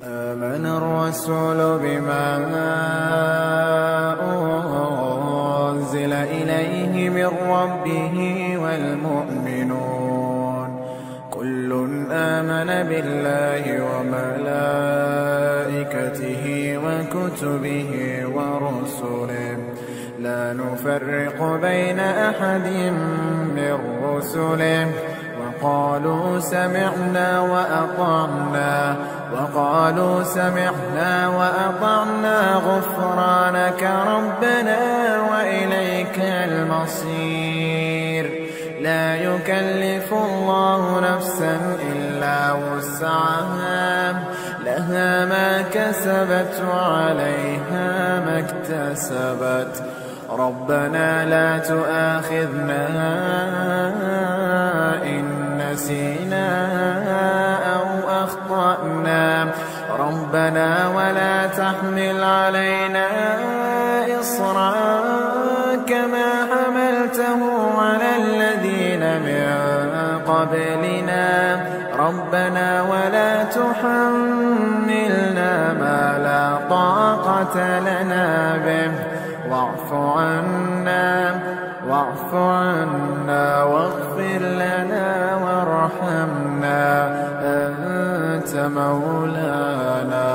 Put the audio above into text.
آمن الرسول بما أنزل إليه من ربه والمؤمنون كل آمن بالله وملائكته وكتبه ورسله لا نفرق بين أحد من رسله وقالوا سمعنا وأطعنا غفرانك ربنا وإليك المصير لا يكلف الله نفسا إلا وسعها لها ما كسبت وعليها ما اكتسبت ربنا لا تؤاخذنا إن نسينا أو أخطأنا ربنا ولا تحمل علينا إصرا كما حملته على الذين من قبلنا ربنا ولا تحملنا ما لا طاقة لنا به واعف عنا واغفر لنا وارحمنا أنت مولانا